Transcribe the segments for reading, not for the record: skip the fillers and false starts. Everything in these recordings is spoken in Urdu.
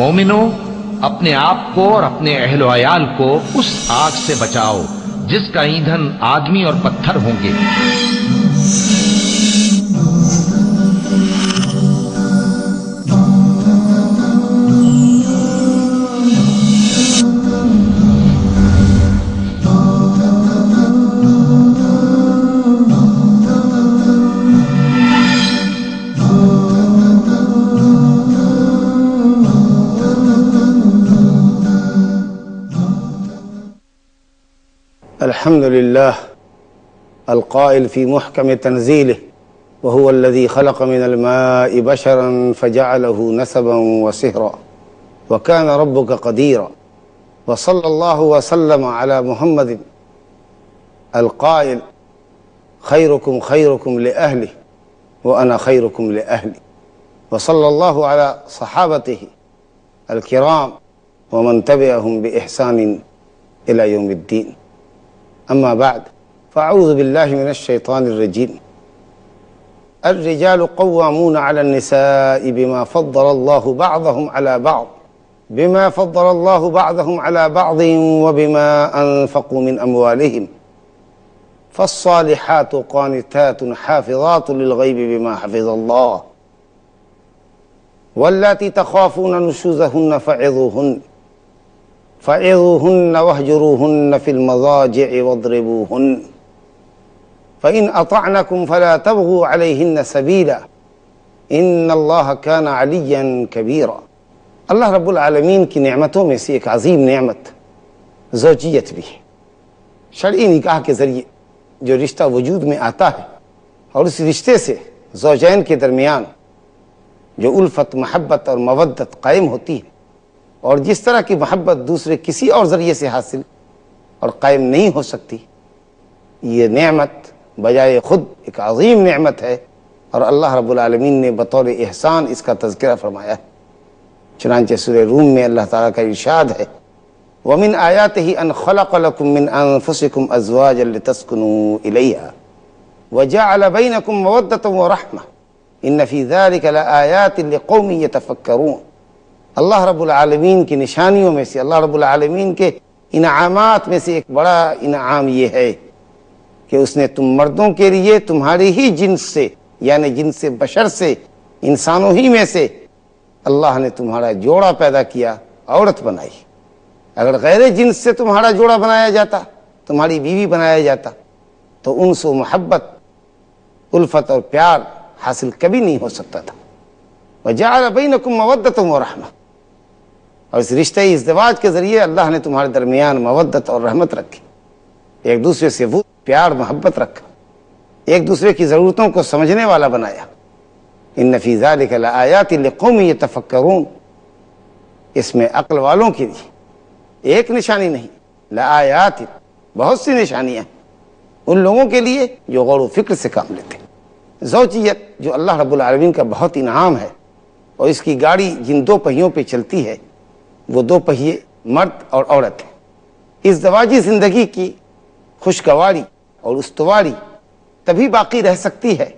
مومنو، اپنے آپ کو اور اپنے اہل و عیال کو اس آگ سے بچاؤ جس کا ایندھن آدمی اور پتھر ہوں گے۔ الحمد لله القائل في محكم تنزيله وهو الذي خلق من الماء بشرا فجعله نسبا وصهرا وكان ربك قديرا، وصلى الله وسلم على محمد القائل خيركم خيركم لأهله وأنا خيركم لأهلي، وصلى الله على صحابته الكرام ومن تبعهم بإحسان إلى يوم الدين. أما بعد، فأعوذ بالله من الشيطان الرجيم. الرجال قوامون على النساء بما فضل الله بعضهم على بعض وبما أنفقوا من أموالهم، فالصالحات قانتات حافظات للغيب بما حفظ الله، واللاتي تخافون نشوزهن فعظوهن واهجروهن في المضاجع واضربوهن، فإن أطعنكم فلا تبغوا عليهن سبيلا إن الله كان عليا كبيرا۔ اللہ رب العالمین کی نعمتوں میں سے ایک عظیم نعمت زوجیت بھی ہے۔ شرعی نکاح کے ذریعے جو رشتہ وجود میں آتا ہے اور اس رشتے سے زوجین کے درمیان جو الفت، محبت اور مودت قائم ہوتی ہے، اور جس طرح کی محبت دوسرے کسی اور ذریعے سے حاصل اور قائم نہیں ہو سکتی، یہ نعمت بجائے خود ایک عظیم نعمت ہے، اور اللہ رب العالمین نے بطور احسان اس کا تذکرہ فرمایا ہے۔ چنانچہ سورہ روم میں اللہ تعالیٰ کا ارشاد ہے، وَمِنْ آيَاتِهِ أَنْ خَلَقَ لَكُم مِّنْ أَنفُسِكُمْ أَزْوَاجًا لِتَسْكُنُوا إِلَيْهَا وَجَعَلَ بَيْنَكُمْ مَوَدَّةً وَرَحْمَةً إِنَّ فِي ذَلِكَ لَآيَاتٍ لِقَوْمٍ يَتَفَكَّرُونَ۔ اللہ رب العالمین کی نشانیوں میں سے، اللہ رب العالمین کے انعامات میں سے ایک بڑا انعام یہ ہے کہ اس نے تم مردوں کے لیے تمہاری ہی جنس سے، یعنی جنس بشر سے، انسانوں ہی میں سے اللہ نے تمہارا جوڑا پیدا کیا، عورت بنائی۔ اگر غیر جنس سے تمہارا جوڑا بنایا جاتا، تمہاری بیوی بنایا جاتا، تو انس و محبت، الفت اور پیار حاصل کبھی نہیں ہو سکتا تھا۔ وَجَعَلَ بَيْنَكُمْ مَوَدَّةً وَرَحْمَةً، اور اس رشتہ ازدواج کے ذریعے اللہ نے تمہارے درمیان مودت اور رحمت رکھی، ایک دوسرے سے وہ پیار محبت رکھا، ایک دوسرے کی ضرورتوں کو سمجھنے والا بنایا۔ ان فی ذلک لآیات لقوم یتفکرون، اس میں عقل والوں کے لیے ایک نشانی نہیں، لآیات، بہت سی نشانیاں ہیں ان لوگوں کے لیے جو غور و فکر سے کام لیتے ہیں۔ زوجیت جو اللہ رب العالمین کا بہت انعام ہے، اور اس کی گاڑی جن دو پہیوں پہ چلتی ہے وہ دو پہیے مرد اور عورت ہیں۔ ازدواجی زندگی کی خوشگواری اور استواری تبھی باقی رہ سکتی ہے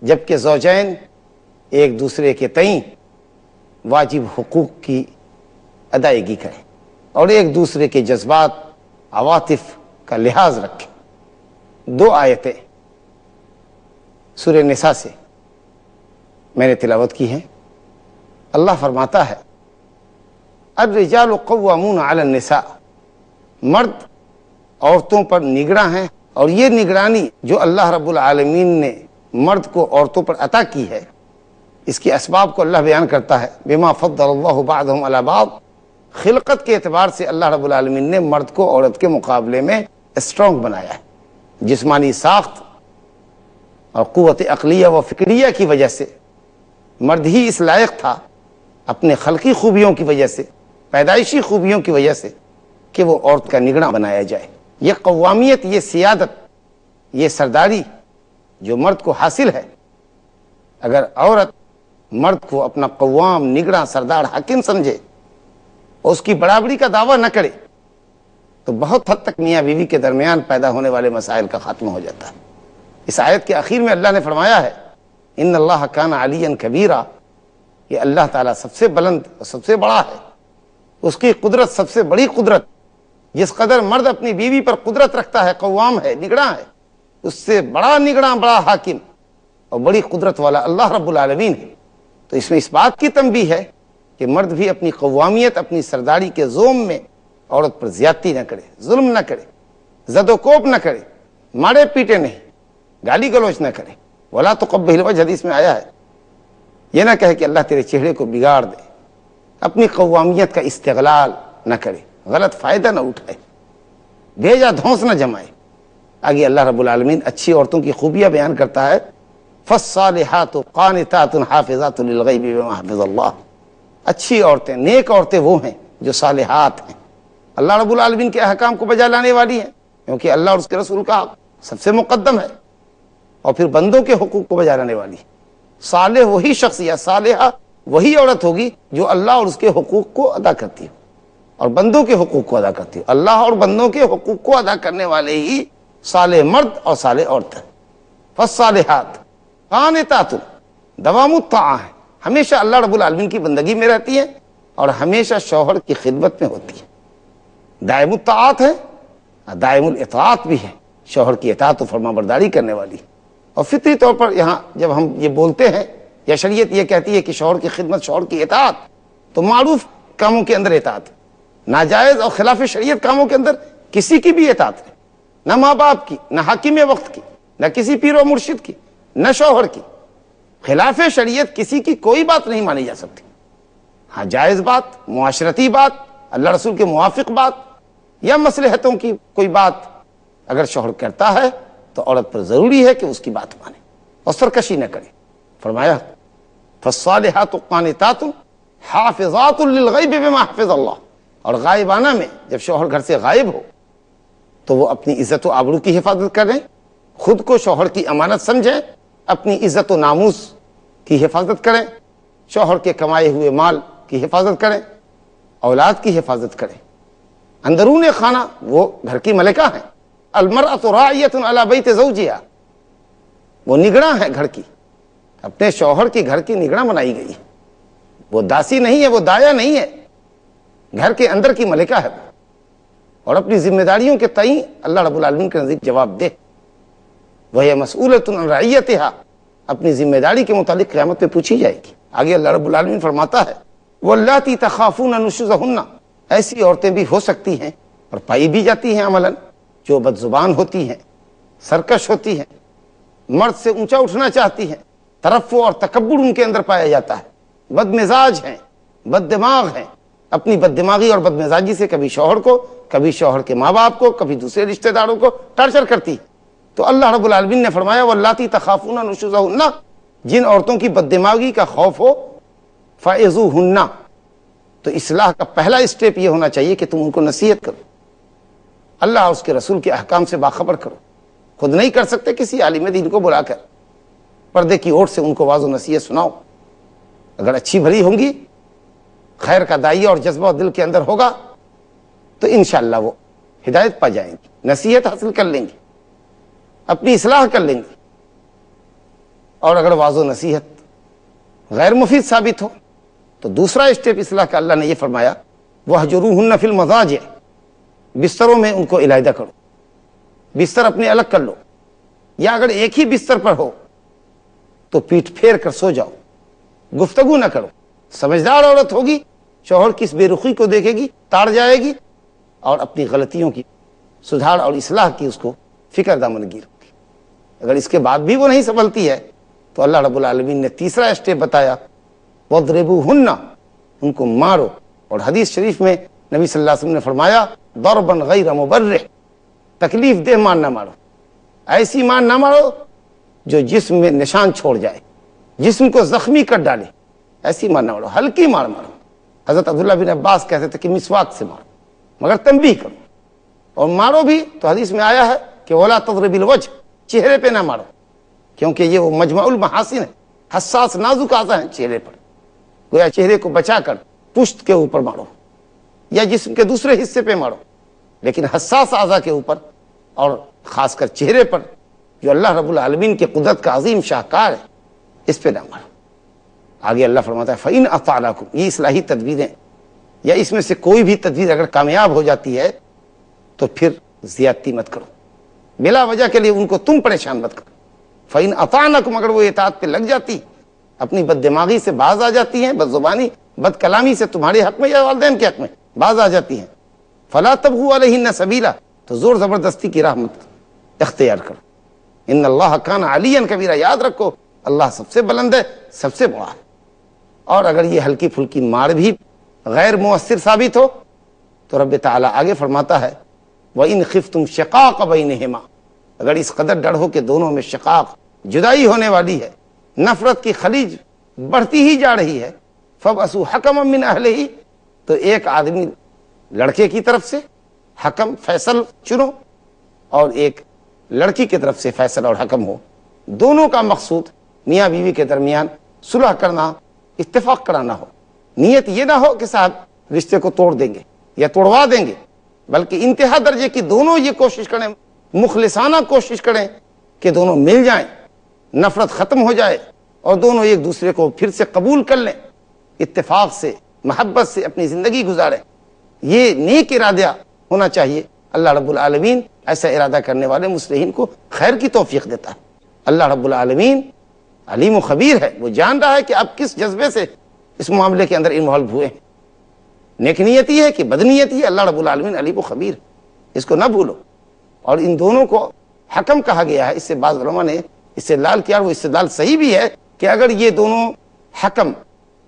جبکہ زوجین ایک دوسرے کے تئیں واجب حقوق کی ادائیگی کریں اور ایک دوسرے کے جذبات، عواطف کا لحاظ رکھیں۔ دو آیتیں سورہ نساء سے میں نے تلاوت کی ہیں۔ اللہ فرماتا ہے، الرجال قوامون علی النساء، مرد عورتوں پر نگراں ہیں، اور یہ نگرانی جو اللہ رب العالمین نے مرد کو عورتوں پر عطا کی ہے، اس کے اسباب کو اللہ بیان کرتا ہے۔ بما فضل اللہ بعضهم علی بعض، خلقت کے اعتبار سے اللہ رب العالمین نے مرد کو عورت کے مقابلے میں اسٹرانگ بنایا ہے۔ جسمانی ساخت اور قوت عقلیہ و فکریہ کی وجہ سے مرد ہی اس لائق تھا، اپنے خلقی خوبیوں کی وجہ سے، پیدائشی خوبیوں کی وجہ سے، کہ وہ عورت کا نگراں بنایا جائے۔ یہ قوامیت، یہ سیادت، یہ سرداری جو مرد کو حاصل ہے، اگر عورت مرد کو اپنا قوام، نگراں، سردار، حاکم سمجھے اور اس کی برابری کا دعویٰ نہ کرے، تو بہت حد تک میاں بیوی کے درمیان پیدا ہونے والے مسائل کا خاتمہ ہو جاتا ہے۔ اس آیت کے آخر میں اللہ نے فرمایا ہے، ان اللہ کان علیا کبیرا، کہ اللہ تعالیٰ سب سے بلند اور سب سے بڑا ہے، اس کی قدرت سب سے بڑی قدرت، جس قدر مرد اپنی بیوی پر قدرت رکھتا ہے، قوام ہے، نگراں ہے، اس سے بڑا نگراں، بڑا حاکم اور بڑی قدرت والا اللہ رب العالمین ہے۔ تو اس میں اس بات کی تنبیہ ہے کہ مرد بھی اپنی قوامیت، اپنی سرداری کے زوم میں عورت پر زیادتی نہ کرے، ظلم نہ کرے، زد و کوب نہ کرے، مارے پیٹے نہیں، گالی گلوچ نہ کرے۔ ولا تقبح الوجہ حدیث میں آیا ہے، یہ نہ کہے کہ اللہ تیرے چہرے کو بگاڑ دے، اپنی قوامیت کا استغلال نہ کرے، غلط فائدہ نہ اٹھائے، بھیجا دھونس نہ جمائے۔ آگے اللہ رب العالمین اچھی عورتوں کی خوبیاں بیان کرتا ہے، فالصالحات قانتات حافظات للغیب بما حفظ اللہ۔ اچھی عورتیں، نیک عورتیں وہ ہیں جو صالحات ہیں، اللہ رب العالمین کے احکام کو بجا لانے والی ہیں، کیونکہ اللہ اور اس کے رسول کا حق سب سے مقدم ہے، اور پھر بندوں کے حقوق کو بجا لانے والی ہے۔ صالح وہی شخص یا صالحہ وہی عورت ہوگی جو اللہ اور اس کے حقوق کو ادا کرتی ہو اور بندوں کے حقوق کو ادا کرتی ہو۔ اللہ اور بندوں کے حقوق کو ادا کرنے والے ہی صالح مرد اور صالح عورت ہیں۔ فالصالحات قانتات، دوام الطاعہ ہے، ہمیشہ اللہ رب العالمین کی بندگی میں رہتی ہیں اور ہمیشہ شوہر کی خدمت میں ہوتی ہے، دائم الطاعات ہے، دائم الاطاعت بھی ہے، شوہر کی اطاعت و فرما برداری کرنے والی۔ اور فطری طور پر یہاں جب ہم یہ بولتے ہیں یا شریعت یہ کہتی ہے کہ شوہر کی خدمت، شوہر کی اطاعت، تو معروف کاموں کے اندر اطاعت، ناجائز اور خلاف شریعت کاموں کے اندر کسی کی بھی اطاعت نہیں، نہ ماں باپ کی، نہ حاکم وقت کی، نہ کسی پیر و مرشد کی، نہ شوہر کی۔ خلاف شریعت کسی کی کوئی بات نہیں مانی جا سکتی۔ ہاں جائز بات، معاشرتی بات، اللہ رسول کے موافق بات یا مصلحتوں کی کوئی بات اگر شوہر کرتا ہے تو عورت پر ضروری ہے کہ اس کی بات مانے اور سرکشی نہ کرے۔ فرمایا فالصالحات قانتات حافظات للغیب بما حفظ اللہ، اور غائبانہ میں جب شوہر گھر سے غائب ہو تو وہ اپنی عزت و آبرو کی حفاظت کریں، خود کو شوہر کی امانت سمجھیں، اپنی عزت و ناموس کی حفاظت کریں، شوہر کے کمائے ہوئے مال کی حفاظت کریں، اولاد کی حفاظت کریں۔ اندرون خانہ وہ گھر کی ملکہ ہیں، المرأۃ راعیۃ علی بیت زوجہا، وہ نگراں ہے گھر کی، اپنے شوہر کی گھر کی نگراں بنائی گئی ہے، وہ داسی نہیں ہے، وہ دایا نہیں ہے، گھر کے اندر کی ملکہ ہے، اور اپنی ذمہ داریوں کے تئیں اللہ رب العالمین کے نزدیک جواب دے۔ وہی مسئولۃ عن رعیتہا، اپنی ذمہ داری کے متعلق قیامت میں پوچھی جائے گی۔ آگے اللہ رب العالمین فرماتا ہے واللاتی تخافون نشوزہن، ایسی عورتیں بھی ہو سکتی ہیں اور پائی بھی جاتی ہیں عملاً جو بد زبان ہوتی ہیں، سرکش ہوتی ہیں، مرد سے اونچا اٹھنا چاہتی ہیں، ترفع اور تکبر ان کے اندر پایا جاتا ہے، بد مزاج ہیں، بد دماغ ہیں، اپنی بد دماغی اور بد مزاجی سے کبھی شوہر کو، کبھی شوہر کے ماں باپ کو، کبھی دوسرے رشتہ داروں کو ٹارچر کرتی ہے۔ تو اللہ رب العالمین نے فرمایا واللاتی تخافون نشوزہن، جن عورتوں کی بد دماغی کا خوف ہو، فعظوہن، تو اصلاح کا پہلا اسٹیپ یہ ہونا چاہیے کہ تم ان کو نصیحت کرو، اللہ اور اس کے رسول کے احکام سے باخبر کرو۔ خود نہیں کر سکتے، کسی عالم دین کو بلا کر پردے کی اوٹ سے ان کو واضح نصیحت سناؤ۔ اگر اچھی بھلی ہوں گی، خیر کا داعیہ اور جذبہ دل کے اندر ہوگا تو انشاءاللہ وہ ہدایت پا جائیں گی، نصیحت حاصل کر لیں گی، اپنی اصلاح کر لیں گی۔ اور اگر واضح نصیحت غیر مفید ثابت ہو تو دوسرا اسٹیپ اصلاح کا اللہ نے یہ فرمایا وَاهْجُرُوهُنَّ فِي الْمَضَاجِعِ، بستروں میں ان کو علیحدہ کرو، بستر اپنے الگ کر لو، یا اگر ایک ہی بستر پر ہو تو پیٹ پھیر کر سو جاؤ، گفتگو نہ کرو۔ سمجھدار عورت ہوگی، شوہر کی اس بے رخی کو دیکھے گی، تاڑ جائے گی اور اپنی غلطیوں کی سدھار اور اصلاح کی اس کو فکر دامنگیر ہوگی۔ اگر اس کے بعد بھی وہ نہیں سنبھلتی ہے تو اللہ رب العالمین نے تیسرا اسٹیپ بتایا وَاضْرِبُوهُنَّ، ان کو مارو۔ اور حدیث شریف میں نبی صلی اللہ علیہ وسلم نے فرمایا ضربا غیر مبرح، تکلیف دہ مار نہ مارو، ایسی مار نہ مارو جو جسم میں نشان چھوڑ جائے، جسم کو زخمی کر ڈالے، ایسی مار نہ مارو، ہلکی مار مارو۔ حضرت عبداللہ بن عباس کہتے تھے کہ مسواک سے مارو، مگر تنبیہ کرو، اور مارو بھی تو حدیث میں آیا ہے کہ ولا تضرب الوجہ، چہرے پہ نہ مارو، کیونکہ یہ وہ مجمع المحاسن ہے، حساس نازک اعضاء ہیں چہرے پر، گویا چہرے کو بچا کر پشت کے اوپر مارو یا جسم کے دوسرے حصے پہ مارو، لیکن حساس اعضاء کے اوپر اور خاص کر چہرے پر جو اللہ رب العالمین کی قدرت کا عظیم شاہکار ہے، اس پہ نہ مارو۔ آگے اللہ فرماتا ہے فَإِنْ أَطَعْنَكُمْ، یہ اصلاحی تدبیریں یا اس میں سے کوئی بھی تدبیر اگر کامیاب ہو جاتی ہے تو پھر زیادتی مت کرو، بلا وجہ کے لیے ان کو تم پریشان مت کرو۔ فَإِنْ أَطَعْنَكُمْ، اگر وہ اطاعت پہ لگ جاتی، اپنی بد دماغی سے باز آ جاتی ہیں، بد زبانی بد کلامی سے تمہارے حق میں یا والدین کے حق میں باز آ جاتی ہیں، فَلَا تَبْغُوا عَلَيْهِنَّ سَبِيلًا، تو زور زبردستی کی راہ مت اختیار کرو۔ ان اللہ کان علیٰ کبیرہ، یاد رکھو اللہ سب سے بلند ہے، سب سے بڑا ہے۔ اور اگر یہ ہلکی پھلکی مار بھی غیر مؤثر ثابت ہو تو رب تعالیٰ آگے فرماتا ہے وَإِنْ خِفْتُمْ شِقَاقَ بَيْنِهِمَا، اگر اس قدر ڈر ہو کہ دونوں میں شقاق جدائی ہونے والی ہے، نفرت کی خلیج بڑھتی ہی جا رہی ہے، فَبْعَثُوا حَكَمًا مِّنْ أَهْلِهِ، تو ایک آدمی لڑکے کی طرف سے حکم فیصل چنو اور ایک لڑکی کی طرف سے فیصل اور حکم ہو، دونوں کا مقصود میاں بیوی کے درمیان صلح کرنا، اتفاق کرانا ہو۔ نیت یہ نہ ہو کہ صاحب رشتے کو توڑ دیں گے یا توڑوا دیں گے، بلکہ انتہا درجے کی دونوں یہ کوشش کریں، مخلصانہ کوشش کریں کہ دونوں مل جائیں، نفرت ختم ہو جائے اور دونوں ایک دوسرے کو پھر سے قبول کر لیں، اتفاق سے محبت سے اپنی زندگی گزاریں۔ یہ نیک ارادہ ہونا چاہیے۔ اللہ رب العالمین ایسا ارادہ کرنے والے مصلحین کو خیر کی توفیق دیتا ہے۔ اللہ رب العالمین علیم و خبیر ہے، وہ جان رہا ہے کہ آپ کس جذبے سے اس معاملے کے اندر انوالو ہوئے ہیں، نیک نیتی ہے کہ بد نیتی ہے، اللہ رب العالمین علیم و خبیر ہے، اس کو نہ بھولو۔ اور ان دونوں کو حکم کہا گیا ہے، اس سے بعض علماء نے استدلال کیا، اور وہ استدلال صحیح بھی ہے کہ اگر یہ دونوں حکم،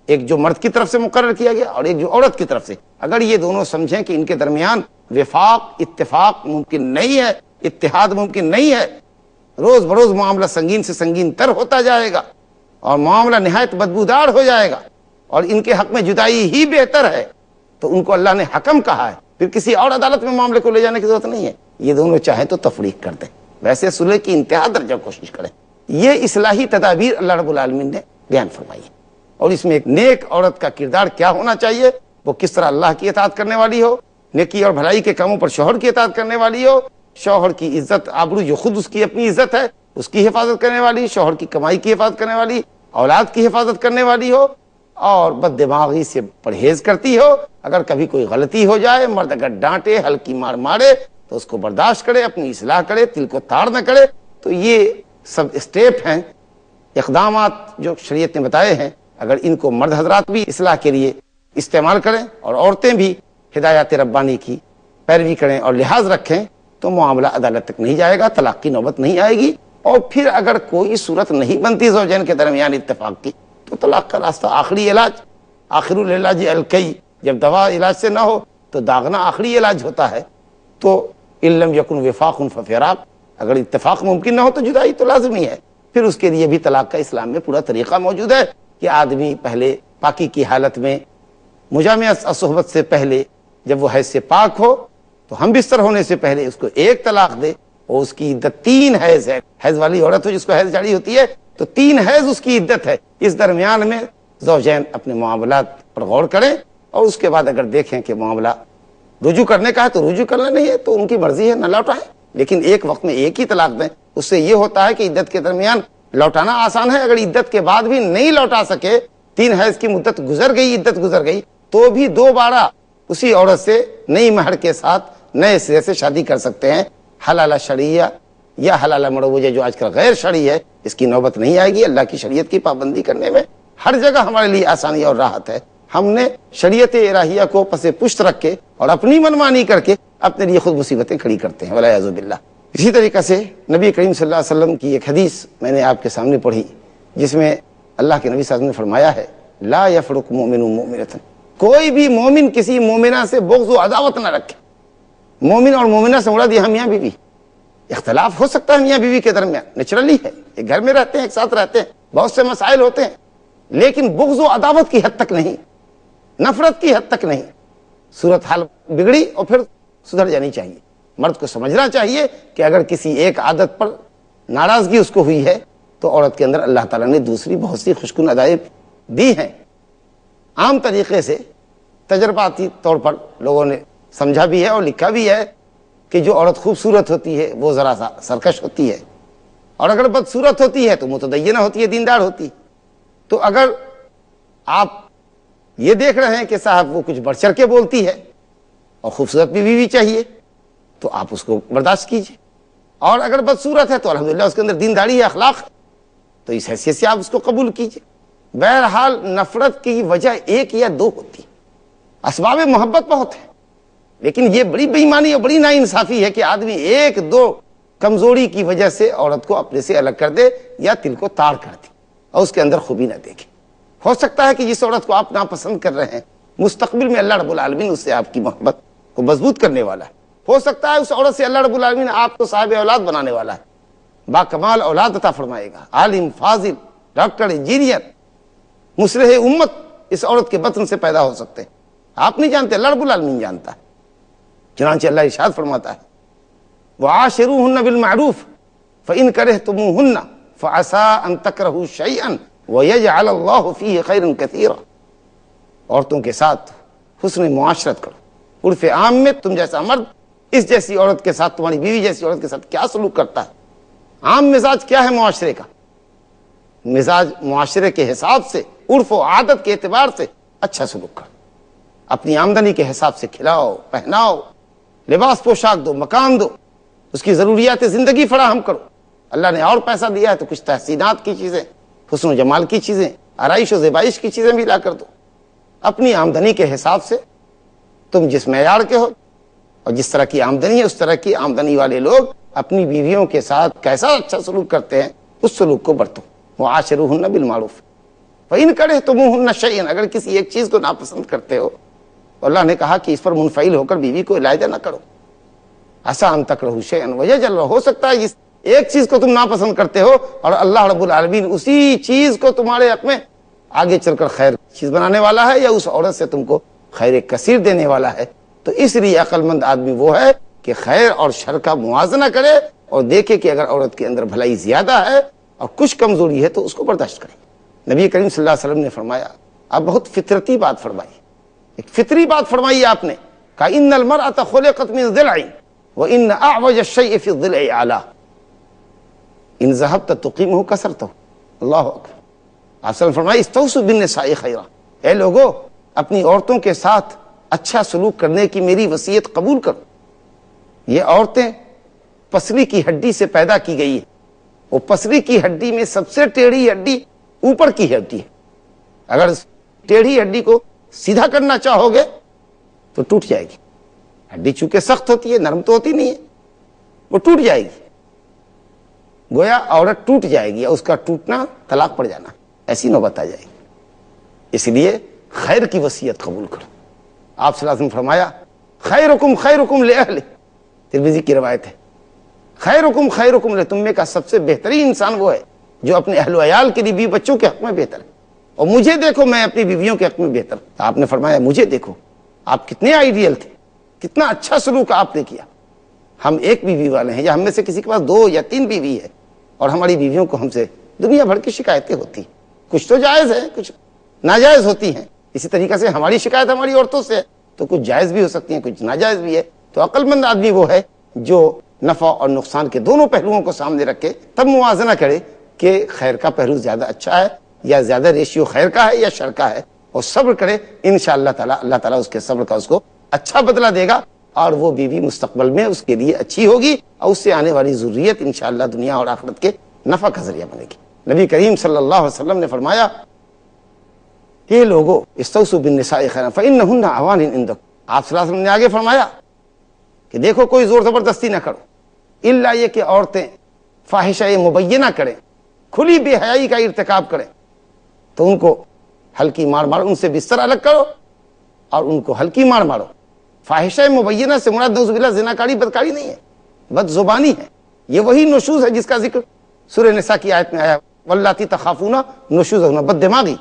ایک جو مرد کی طرف سے مقرر کیا گیا اور ایک جو عورت کی طرف سے، اگر یہ دونوں سمجھیں کہ ان کے درمیان وفاق اتفاق ممکن نہیں ہے، اتحاد ممکن نہیں ہے، روز بروز معاملہ سنگین سے سنگین تر ہوتا جائے گا اور معاملہ نہایت بدبودار ہو جائے گا اور ان کے حق میں جدائی ہی بہتر ہے، تو ان کو اللہ نے حکم کہا ہے، پھر کسی اور عدالت میں معاملے کو لے جانے کی ضرورت نہیں ہے۔ یہ دونوں چاہیں تو تفریق کر دیں، ویسے صلح کی انتہا درجہ کوشش کریں۔ یہ اصلاحی تدابیر اللہ رب العالمین نے بیان فرمائی ہے، اور اس میں ایک نیک عورت کا کردار کیا ہونا چاہیے، وہ کس طرح اللہ کی اطاعت کرنے والی ہو، نیکی اور بھلائی کے کاموں پر شوہر کی اطاعت کرنے والی ہو، شوہر کی عزت آبرو جو خود اس کی اپنی عزت ہے اس کی حفاظت کرنے والی، شوہر کی کمائی کی حفاظت کرنے والی، اولاد کی حفاظت کرنے والی ہو، اور بد دماغی سے پرہیز کرتی ہو۔ اگر کبھی کوئی غلطی ہو جائے، مرد اگر ڈانٹے، ہلکی مار مارے تو اس کو برداشت کرے، اپنی اصلاح کرے، دل کو تاڑ نہ کرے۔ تو یہ سب اسٹیپ ہیں، اقدامات جو شریعت نے بتائے ہیں، اگر ان کو مرد حضرات بھی اصلاح کے لیے استعمال کریں اور عورتیں بھی ہدایات ربانی کی پیروی کریں اور لحاظ رکھیں تو معاملہ عدالت تک نہیں جائے گا، طلاق کی نوبت نہیں آئے گی، اور پھر اگر کوئی صورت نہیں بنتی زوجین کے درمیان اتفاق کی تو طلاق کا راستہ آخری علاج، آخر العلاج الکئی، جب دوا علاج سے نہ ہو تو داغنا آخری علاج ہوتا ہے۔ تو ان لم یکن وفاق ففراق، اگر اتفاق ممکن نہ ہو تو جدائی تو لازمی ہے، پھر اس کے لیے بھی طلاق کا اسلام میں پورا طریقہ موجود ہے کہ آدمی پہلے پاکی کی حالت میں مجامعہ صحبت سے پہلے جب وہ حیض سے پاک ہو تو ہم بستر ہونے سے پہلے اس کو ایک طلاق دے، اور اس کی عدت 3 حیض ہے۔ حیض والی عورت ہو جس کو حیض جاری ہوتی ہے تو 3 حیض اس کی عدت ہے۔ اس درمیان میں زوجین اپنے معاملات پر غور کریں، اور اس کے بعد اگر دیکھیں کہ معاملہ رجوع کرنے کا ہے تو رجوع کرنا نہیں ہے تو ان کی مرضی ہے، نہ لوٹائیں، لیکن ایک وقت میں ایک ہی طلاق دیں۔ اس سے یہ ہوتا ہے کہ عدت کے درمیان لوٹانا آسان ہے، اگر عدت کے بعد بھی نہیں لوٹا سکے، 3 حیض کی مدت گزر گئی، عدت گزر گئی، تو بھی دوبارہ اسی عورت سے نئی مہر کے ساتھ نئے سرے سے شادی کر سکتے ہیں۔ حلالہ شرعیہ یا حلالہ مروجہ جو آج کل غیر شرعی ہے، اس کی نوبت نہیں آئے گی۔ اللہ کی شریعت کی پابندی کرنے میں ہر جگہ ہمارے لیے آسانی اور راحت ہے۔ ہم نے شریعت الہیہ کو پس پشت رکھ کے اور اپنی منمانی کر کے اپنے لیے خود مصیبتیں کھڑی کرتے ہیں، والعیاذ باللہ۔ اسی طریقے سے نبی کریم صلی اللہ علیہ وسلم کی ایک حدیث میں نے آپ کے سامنے پڑھی، جس میں اللہ کے نبی صلی اللہ علیہ وسلم نے فرمایا ہے لا یفرق مؤمن مؤمنۃ، کوئی بھی مومن کسی مومنہ سے بغض و عداوت نہ رکھے۔ مومن اور مومنہ سے مراد یہاں میاں بیوی، اختلاف ہو سکتا ہے میاں بیوی کے درمیان، نیچرلی ہے، ایک گھر میں رہتے ہیں، ایک ساتھ رہتے ہیں، بہت سے مسائل ہوتے ہیں، لیکن بغض و عداوت کی حد تک نہیں، نفرت کی حد تک نہیں۔ صورتحال بگڑی اور پھر سدھر جانی چاہیے۔ مرد کو سمجھنا چاہیے کہ اگر کسی ایک عادت پر ناراضگی اس کو ہوئی ہے تو عورت کے اندر اللہ تعالیٰ نے دوسری بہت سی خوشگوار ادائیں دی ہیں۔ عام طریقے سے تجرباتی طور پر لوگوں نے سمجھا بھی ہے اور لکھا بھی ہے کہ جو عورت خوبصورت ہوتی ہے وہ ذرا سا سرکش ہوتی ہے، اور اگر بدصورت ہوتی ہے تو متدینہ ہوتی ہے، دیندار ہوتی۔ تو اگر آپ یہ دیکھ رہے ہیں کہ صاحب وہ کچھ بڑھ چڑھ کے بولتی ہے اور خوبصورت بھی بیوی چاہیے، تو آپ اس کو برداشت کیجیے، اور اگر بدصورت ہے تو الحمدللہ اس کے اندر دینداری ہے، اخلاق ہے، تو اس حیثیت سے آپ اس کو قبول کیجیے۔ بہرحال نفرت کی وجہ ایک یا دو ہوتی، اسباب محبت بہت ہیں، لیکن یہ بڑی بے ایمانی اور بڑی ناانصافی ہے کہ آدمی ایک دو کمزوری کی وجہ سے عورت کو اپنے سے الگ کر دے یا دل کو تاڑ کر دے اور اس کے اندر خوبی نہ دیکھے۔ ہو سکتا ہے کہ جس عورت کو آپ ناپسند کر رہے ہیں مستقبل میں اللہ رب العالمین اس سے آپ کی محبت کو مضبوط کرنے والا ہے، ہو سکتا ہے اس عورت سے اللہ رب العالمین آپ کو صاحب اولاد بنانے والا ہے، با کمال اولاد عطا فرمائے گا، عالم، فاضل، ڈاکٹر، انجینئر، مصلح امت اس عورت کے بطن سے پیدا ہو سکتے ہیں، آپ نہیں جانتے، اللہ رب العالمین جانتا ہے۔ چنانچہ اللہ ارشاد فرماتا ہے وعاشروہن بالمعروف فإن کرہتموہن فعسى ان تکرہوا شیئا ویجعل اللہ فیہ خیرا کثیرا، عورتوں کے ساتھ حسن معاشرت کرو۔ عرف عام میں تم جیسا مرد اس جیسی عورت کے ساتھ، تمہاری بیوی جیسی عورت کے ساتھ کیا سلوک کرتا ہے، عام مزاج کیا ہے معاشرے کا، مزاج معاشرے کے حساب سے، عرف و عادت کے اعتبار سے اچھا سلوک کرو، اپنی آمدنی کے حساب سے کھلاؤ، پہناؤ، لباس پوشاک دو، مکان دو، اس کی ضروریات زندگی فراہم کرو۔ اللہ نے اور پیسہ دیا ہے تو کچھ تحسینات کی چیزیں، حسن و جمال کی چیزیں، آرائش و زیبائش کی چیزیں بھی لا کر دو۔ اپنی آمدنی کے حساب سے تم جس معیار کے ہو اور جس طرح کی آمدنی ہے اس طرح کی آمدنی والے لوگ اپنی بیویوں کے ساتھ کیسا اچھا سلوک کرتے ہیں اس سلوک کو برتو۔ وعاشروہن بالمعروف فإن کرہتموہن شیئا، اگر کسی ایک چیز کو ناپسند کرتے ہو، اللہ نے کہا کہ اس پر منفعل ہو کر بیوی کو علیحدہ نہ کرو، عسیٰ ان تکرہوا شیئا ویجعل اللہ، ہو سکتا ہے اس ایک چیز کو تم ناپسند کرتے ہو اور اللہ رب العالمین اسی چیز کو تمہارے حق میں آگے چل کر خیر چیز بنانے والا ہے، یا اس عورت سے تم کو خیر کثیر دینے والا ہے۔ تو اس لیے عقل مند آدمی وہ ہے کہ خیر اور شر کا موازنہ کرے اور دیکھے کہ اگر عورت کے اندر بھلائی زیادہ ہے اور کچھ کمزوری ہے تو اس کو برداشت کرے۔ نبی کریم صلی اللہ علیہ وسلم نے فرمایا، آپ بہت فطرتی بات فرمائی، ایک فطری بات فرمائی آپ نے، کہا ان المرأة خلقت من ضلع وان اعوج الشیء فی الضلع اعلیٰ ان ذهبت تقیمہ کسرتہ۔ اللہ اکبر۔ آپ صلی اللہ علیہ وسلم فرمایا استوصوا بالنساء خیرا، اے لوگو اپنی عورتوں کے ساتھ اچھا سلوک کرنے کی میری وصیت قبول کرو۔ یہ عورتیں پسلی کی ہڈی سے پیدا کی گئی ہے، وہ پسلی کی ہڈی میں سب سے ٹیڑھی ہڈی اوپر کی ہڈی ہے، اگر ٹیڑھی ہڈی کو سیدھا کرنا چاہو گے تو ٹوٹ جائے گی، ہڈی چونکہ سخت ہوتی ہے، نرم تو ہوتی نہیں ہے، وہ ٹوٹ جائے گی، گویا عورت ٹوٹ جائے گی، اس کا ٹوٹنا طلاق پڑ جانا، ایسی نوبت آ جائے گی۔ اس لیے خیر کی وصیت قبول کرو۔ آپ صلی اللہ علیہ وسلم فرمایا خیرکم خیرکم لأہلہ، ترمذی کی روایت ہے، خیرکم خیرکم لأہلہ، تم میں کا سب سے بہترین انسان وہ ہے جو اپنے اہل و عیال کے لیے، بیوی بچوں کے حق میں بہتر ہے، اور مجھے دیکھو میں اپنی بیویوں کے حق میں بہتر۔ آپ نے فرمایا مجھے دیکھو، آپ کتنے آئیڈیل تھے، کتنا اچھا سلوک آپ نے کیا۔ ہم ایک بیوی والے ہیں یا ہم میں سے کسی کے پاس 2 یا 3 بیوی ہے اور ہماری بیویوں کو ہم سے دنیا بھر کی شکایتیں ہوتی ہیں، کچھ تو جائز ہیں کچھ ناجائز ہوتی ہیں، اسی طریقے سے ہماری شکایت ہماری عورتوں سے ہے تو کچھ جائز بھی ہو سکتی ہیں کچھ ناجائز بھی ہے۔ تو عقل مند آدمی وہ ہے جو نفع اور نقصان کے دونوں پہلوؤں کو سامنے رکھے، تب موازنہ کرے کہ خیر کا پہلو زیادہ اچھا ہے یا زیادہ ریشیو خیر کا ہے یا شر کا ہے، اور صبر کرے، انشاءاللہ تعالی اللہ تعالیٰ اس کے صبر کا اس کو اچھا بدلہ دے گا، اور وہ بیوی مستقبل میں اس کے لیے اچھی ہوگی اور اس سے آنے والی ضروریت انشاءاللہ دنیا اور آخرت کے نفع کا ذریعہ بنے گی۔ نبی کریم صلی اللہ علیہ وسلم نے فرمایا کہ لوگو استوصوا بالنساء خیرا فإنہن عوان عندکم۔ آپ صلی اللہ علیہ وسلم نے آگے فرمایا کہ دیکھو کوئی زور زبردستی نہ کرو، الا یہ کہ عورتیں فاحشہ مبینہ کریں، کھلی بے حیائی کا ارتکاب کریں تو ان کو ہلکی مار مارو، ان سے بستر الگ کرو اور ان کو ہلکی مار مارو۔ فاحشہ مبینہ سے مراد نعوذ باللہ زناکاری بدکاری نہیں ہے، بد زبانی ہے، یہ وہی نشوز ہے جس کا ذکر سورہ نساء کی آیت میں آیا واللاتی تخافون نشوزہن، بد دماغی،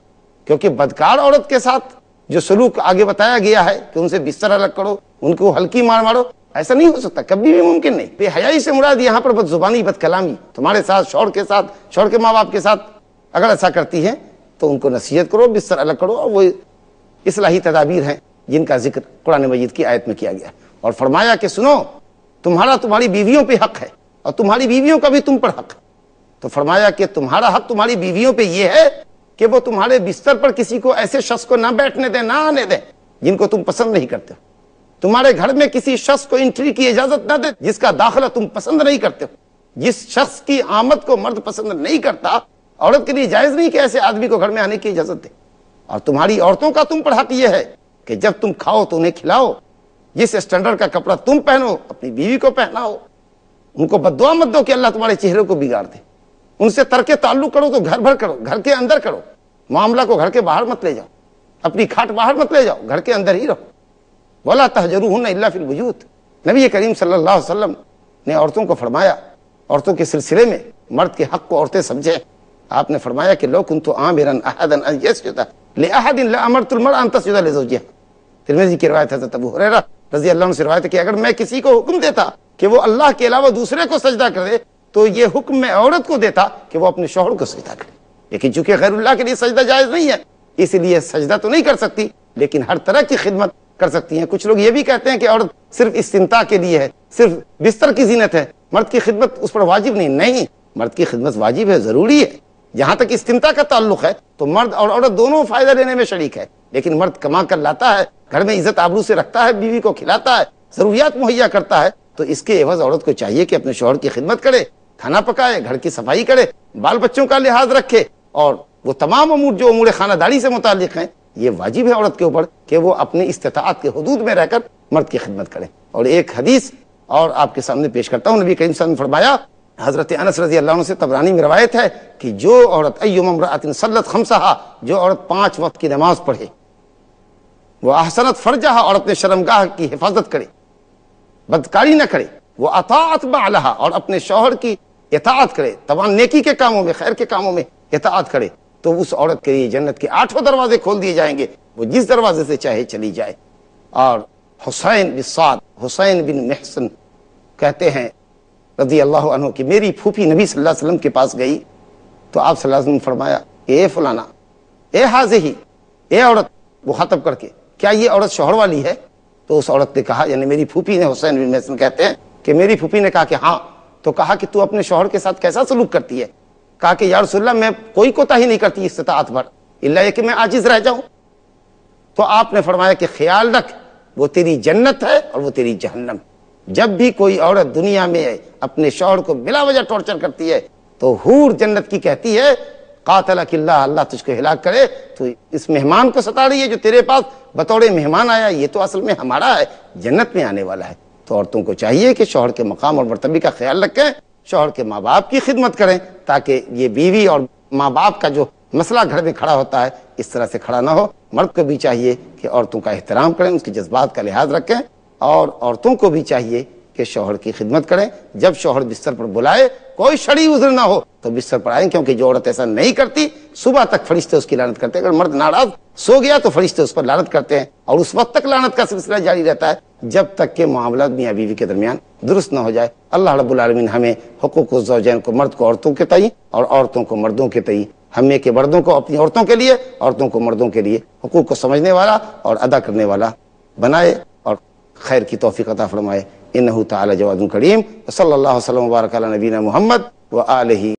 کیونکہ بدکار عورت کے ساتھ جو سلوک آگے بتایا گیا ہے کہ ان سے بستر الگ کرو، ان کو ہلکی مار مارو، ایسا نہیں ہو سکتا، کبھی بھی ممکن نہیں۔ بے حیائی سے مراد یہاں پر بد زبانی، بد کلامی، تمہارے ساتھ، شوہر کے ساتھ، شوہر کے ماں باپ کے ساتھ اگر ایسا کرتی ہیں تو ان کو نصیحت کرو، بستر الگ کرو، اور وہ اصلاحی تدابیر ہیں جن کا ذکر قرآن مجید کی آیت میں کیا گیا ہے۔ اور فرمایا کہ سنو، تمہاری بیویوں پہ حق ہے اور تمہاری بیویوں کا بھی تم پر حق ہے۔ تو فرمایا کہ تمہارا حق تمہاری بیویوں پہ یہ ہے کہ وہ تمہارے بستر پر کسی کو ایسے شخص کو نہ بیٹھنے دیں، نہ آنے دیں جن کو تم پسند نہیں کرتے ہو۔ تمہارے گھر میں کسی شخص کو انٹری کی اجازت نہ دے جس کا داخلہ تم پسند نہیں کرتے ہو۔ جس شخص کی آمد کو مرد پسند نہیں کرتا، عورت کے لیے جائز نہیں کہ ایسے آدمی کو گھر میں آنے کی اجازت دے۔ اور تمہاری عورتوں کا تم پر حق یہ ہے کہ جب تم کھاؤ تو انہیں کھلاؤ، جس اسٹینڈرڈ کا کپڑا تم پہنو اپنی بیوی کو پہناؤ۔ ان کو بد دعا مت دو کہ اللہ تمہارے چہرے کو بگاڑ دے۔ ان سے ترک تعلق کرو تو گھر بھر کرو، گھر کے اندر کرو، معاملہ کو گھر کے باہر مت لے جاؤ، اپنی کھاٹ باہر مت لے جاؤ، گھر کے اندر ہی رہو۔ وَلَا تَهْجُرُوهُنَّ إِلَّا فِي الْبُيُوتِ، نبی کریم صلی اللہ علیہ وسلم نے عورتوں کو فرمایا، عورتوں کے سلسلے میں مرد کے حق کو عورتیں سمجھیں۔ آپ نے فرمایا کہ لو كنت آمرا أحدا أن يسجد لأحد لأمرت المرأة أن تسجد لزوجها۔ ترمذی کی روایت حضرت ابو ہریرہ رضی اللہ عنہ سے روایت ہے کہ اگر میں کسی کو حکم دیتا کہ وہ اللہ کے علاوہ دوسرے کو سجدہ کرے تو یہ حکم میں عورت کو دیتا کہ وہ اپنے شوہر کو سجدہ کرے، لیکن چونکہ غیر اللہ کے لیے سجدہ جائز نہیں ہے اس لیے سجدہ تو نہیں کر سکتی، لیکن ہر طرح کی خدمت کر سکتی ہیں۔ کچھ لوگ یہ بھی کہتے ہیں کہ عورت صرف استمتاع کے لیے ہے، صرف بستر کی زینت ہے، مرد کی خدمت اس پر واجب نہیں، مرد کی خدمت واجب ہے، ضروری ہے۔ جہاں تک استمتاع کا تعلق ہے تو مرد اور عورت دونوں فائدہ لینے میں شریک ہے، لیکن مرد کما کر لاتا ہے، گھر میں عزت آبرو سے رکھتا ہے، بیوی کو کھلاتا ہے، ضروریات مہیا کرتا ہے، تو اس کے عوض عورت کو چاہیے کہ اپنے شوہر کی خدمت کرے، کھانا پکائے، گھر کی صفائی کرے، بال بچوں کا لحاظ رکھے، اور وہ تمام امور جو امور خانہ داری سے متعلق ہیں یہ واجب ہے عورت کے اوپر کہ وہ اپنی استطاعت کے حدود میں رہ کر مرد کی خدمت کرے۔ اور ایک حدیث اور آپ کے سامنے پیش کرتا ہوں، نبی کریم صلی اللہ علیہ وسلم نے فرمایا، حضرت انس رضی اللہ عنہ سے طبرانی میں روایت ہے کہ جو عورت ایما امرأۃ صلت خمسہا، جو عورت 5 وقت کی نماز پڑھے، وہ احسنت فرجہا، اور اپنے شرمگاہ کی حفاظت کرے، بدکاری نہ کرے، وہ اطاعت بعلہا، اور اپنے شوہر کی اطاعت کرے، تمام نیکی کے کاموں میں، خیر کے کاموں میں اطاعت کرے، تو اس عورت کے لیے جنت کے 8 دروازے کھول دیے جائیں گے، وہ جس دروازے سے چاہے چلی جائے۔ اور حسین بن سعد، حسین بن محسن کہتے ہیں رضی اللہ عنہ کہ میری پھوپھی نبی صلی اللہ علیہ وسلم کے پاس گئی تو آپ صلی اللہ علیہ وسلم نے فرمایا، اے فلانا، اے حاضی، اے عورت، وہ خطب کر کے، کیا یہ عورت شوہر والی ہے؟ تو اس عورت نے کہا، یعنی میری پھوپھی نے، حسین بن محسن کہتے ہیں کہ میری پھوپھی نے کہا کہ ہاں۔ تو کہا کہ تو اپنے شوہر کے ساتھ کیسا سلوک کرتی ہے؟ کہا کہ یا رسول اللہ میں کوئی کوتاہی نہیں کرتی استطاعت پر، الا یہ کہ میں عاجز رہ جاؤں۔ تو آپ نے فرمایا کہ خیال رکھ، وہ تیری جنت ہے اور وہ تیری جہنم۔ جب بھی کوئی عورت دنیا میں اپنے شوہر کو بلا وجہ ٹارچر کرتی ہے تو حور جنت کی کہتی ہے، قاتلک اللہ، اللہ تجھ کو ہلاک کرے، تو اس مہمان کو ستا رہی ہے جو تیرے پاس بطور مہمان آیا، یہ تو اصل میں ہمارا ہے، جنت میں آنے والا ہے۔ تو عورتوں کو چاہیے کہ شوہر کے مقام اور مرتبے کا خیال رکھیں، شوہر کے ماں باپ کی خدمت کریں، تاکہ یہ بیوی اور ماں باپ کا جو مسئلہ گھر میں کھڑا ہوتا ہے اس طرح سے کھڑا نہ ہو۔ مرد کو بھی چاہیے کہ عورتوں کا احترام کریں، اس کے جذبات کا لحاظ رکھیں، اور عورتوں کو بھی چاہیے کہ شوہر کی خدمت کریں۔ جب شوہر بستر پر بلائے، کوئی شرعی عذر نہ ہو تو بستر پر آئیں، کیونکہ جو عورت ایسا نہیں کرتی صبح تک فرشتے اس کی لعنت کرتے ہیں۔ اگر مرد ناراض سو گیا تو فرشتے اس پر لعنت کرتے ہیں، اور اس وقت تک لعنت کا سلسلہ جاری رہتا ہے جب تک کہ معاملات میاں بیوی کے درمیان درست نہ ہو جائے۔ اللہ رب العالمین ہمیں حقوق الزوجین کو، مرد کو عورتوں کے تئیں اور عورتوں کو مردوں کے تئیں، ہمیں کہ مردوں کو اپنی عورتوں کے لیے، عورتوں کو مردوں کے لیے حقوق کو سمجھنے والا اور ادا کرنے والا بنائے، اور خیر کی توفیق عطا فرمائے۔ انہ تعالی جواد کریم، صلی اللہ وسلم وبارک علی نبینا محمد و آلہ